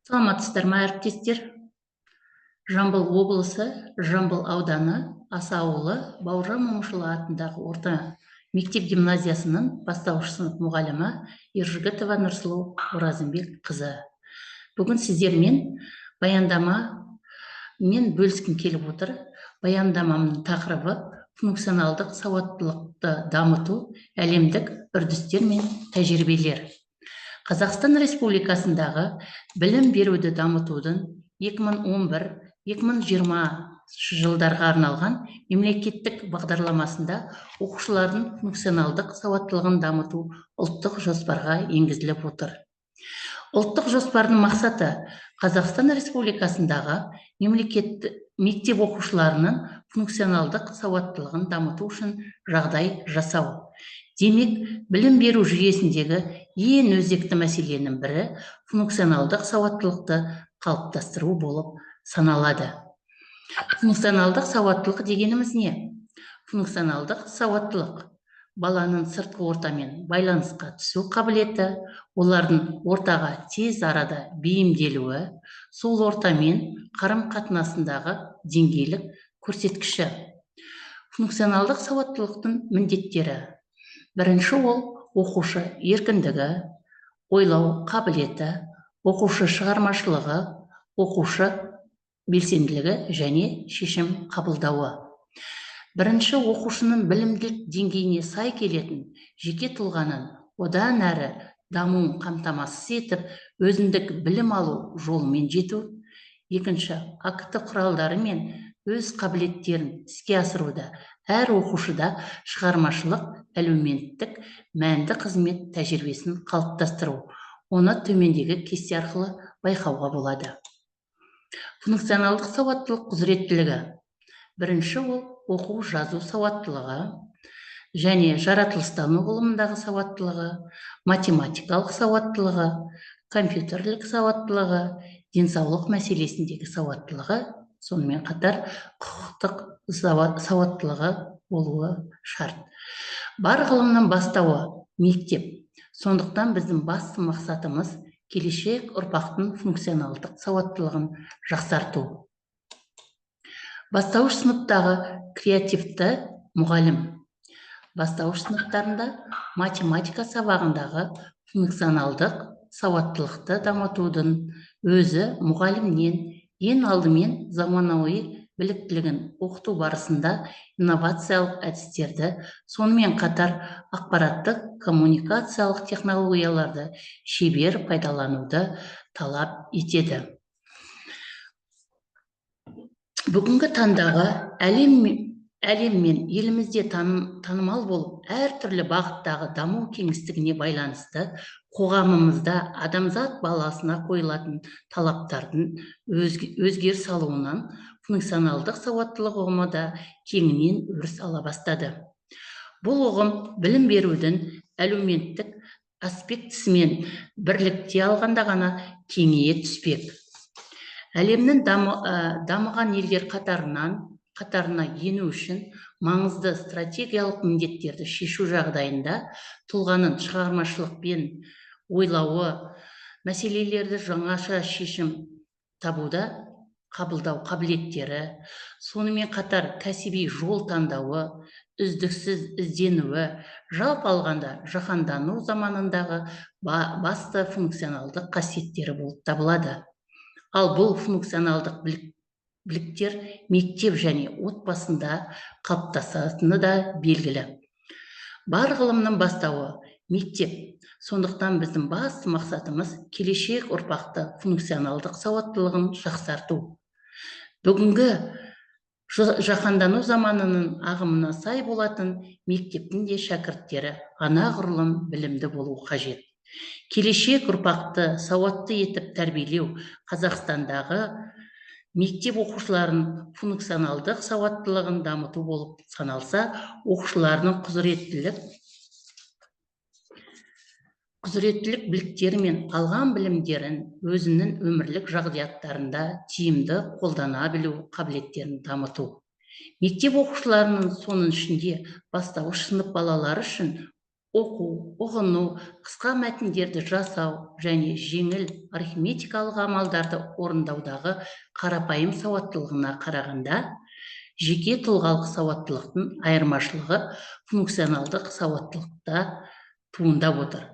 Саламатсыздар ма, әріптестер? Жамбыл облысы, Жамбыл ауданы, Аса ауылы Бауыржан Момышұлы атындағы орта мектеп-гимназиясының бастауыш сынып мұғалімі Ержігітова Нұрсұлу Оразымбек қызы. Бүгін сіздермен баяндамамен бөліскім келіп отыр. Баяндамамның тақырыбы функционалдық сауаттылықты дамыту, әлемдік үрдістер мен тәжірибелер. Қазақстан Республикасындағы білім беруді дамытудың 2011-2020 жылдарға арналған мемлекеттік бағдарламасында оқушылардың функционалдық сауаттылығын дамыту ұлттық жоспарға енгізіліп отыр. Ұлттық жоспардың мақсаты Қазақстан Республикасындағы мектеп оқушыларының функционалдық сауаттылығын дамыту үшін жағдай жасау. Демек, білім беру жүйесіндегі ең өзекті мәселенің бірі функционалдық сауаттылықты қалыптастыру болып саналады. Функционалдық сауаттылық дегеніміз не? Функционалдық сауаттылық баланың сыртқы ортамен байланысқа түсу қабілеті, олардың ортаға тез арада бейімделуі, сол ортамен қарым-қатынасындағы деңгейлік көрсеткіші. Функционалдық сауаттылықтың міндеттері. Бірінші ол оқушы еркіндігі, ойлау қабілеті, оқушы шығармашылығы, оқушы белсенділігі және шешім қабылдауы. Бірінші оқушының білімділік деңгейіне сай келетін жеке тұлғаның одан әрі дамуын қамтамасыз етіп, өзіндік білім алу жолымен жету. Екінші, акті құралдары мен өз қабілеттерін іске асыруда әр оқушыда шығармашылық, әлеуметтік, мәнді қызмет тәжірибесін қалыптастыру. Оны төмендегі кесте арқылы байқауға болады. Функционалдық сауаттылық құзыреттілігі. Бірінші ол оқу жазу сауаттылығы және жаратылыстану ғылымындағы сауаттылығы, математикалық сауаттылығы, компьютерлік сауаттылығы, денсаулық мәселесіндегі сауаттылығы, сонымен қатар құқықтық сауаттылығы болуы шарт. Бар ғылымның бастауы мектеп. Сондықтан біздің басты мақсатымыз келешек ұрпақтың функционалдық сауаттылығын жақсарту. Бастауыш сыныптағы креативті мұғалім. Бастауыш сыныптарында математика сабағындағы функционалдық сауаттылықты дамытудың өзі мұғалімнен ең алдымен заманауи біліктілігін оқыту барысында инновациялық әдістерді, сонымен қатар ақпараттық коммуникациялық технологияларды шебер пайдалануды талап етеді. Бүгінгі таңдағы әлем мен елімізде танымал болып, әртүрлі бағыттағы даму кеңістігіне байланысты қоғамымызда адамзат баласына қойылатын талаптардың өзгеріс алуынан функционалдық сауаттылық ұғымы да кеңінен өріс ала бастады. Бұл ұғым білім берудің әлеуметтік аспектісімен бірлікте алғанда ғана кеңейе түспек. Әлемнің дамыған елдер қатарына ену үшін маңызды стратегиялық міндеттерді шешу жағдайында тұлғаның шығармашылықпен ойлауы, мәселелерді жаңаша шешім табуда қабылдау қабілеттері, сонымен қатар кәсіби жол таңдауы, үздіксіз ізденуі, жалпы алғанда жаһандану заманындағы басты функционалдық қасиеттері болып табылады. Ал бұл функционалдық біліктер мектеп және отбасында қалыптасатыны да белгілі. Бар ғылымның бастауы мектеп. Сондықтан біздің басты мақсатымыз келешек ұрпақты функционалдық сауаттылығын жақсарту. Бүгінгі жаһандану заманының ағымына сай болатын мектептің де шәкірттері анағұрлым білімді болу қажет. Келешек ұрпақты сауатты етіп тәрбиелеу Қазақстандағы мектеп оқушыларын функционалдық сауаттылығын дамыту болып саналса, оқушыларының құзыреттілік біліктері мен алған білімдерін өзінің өмірлік жағдаяттарында тиімді қолдана білу қабілеттерін дамыту. Мектеп оқушыларының соның ішінде бастауыш сынып балалары үшін оқу, ұғыну, қысқа мәтіндерді жасау және жеңіл арифметикалық амалдарды орындаудағы қарапайым сауаттылығына қарағанда, жеке тұлғалық сауаттылықтың айырмашылығы функционалдық сауаттылықта туындап отыр.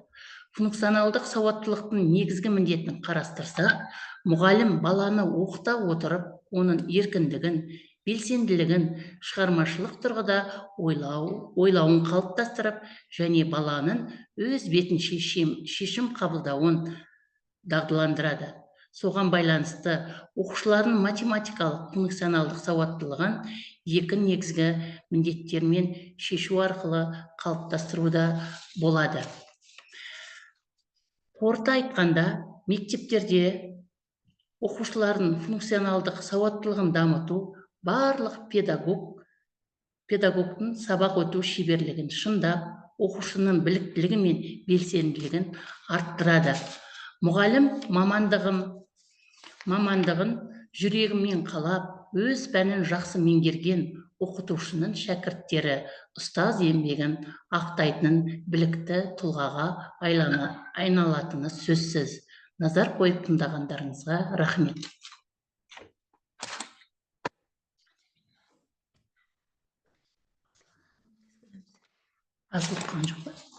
Функционалдық сауаттылықтың негізгі міндетін қарастырсақ, мұғалім баланы оқыта отырып, оның еркіндігін, белсенділігін, шығармашылық тұрғыда ойлауын қалыптастырып, және баланың өз бетінше шешім қабылдауын дағдыландырады. Соған байланысты оқушылардың математикалық функционалдық сауаттылығын екі негізгі міндеттермен шешу арқылы қалыптастыруда болады. Қорыта айтқанда, мектептерде оқушылардың функционалдық сауаттылығын дамыту барлық педагогтың сабақ өту шеберлігін шыңдап, оқушының біліктілігі мен белсенділігін арттырады. Мұғалім мамандығын жүрегімен қалап, өз пәнін жақсы меңгерген оқытушының шәкірттері ұстаз еңбегін ақтайтын білікті тұлғаға айналатыны сөзсіз. Назар қойып тыңдағандарыңызға рахмет. Аз оқыған жоқ па?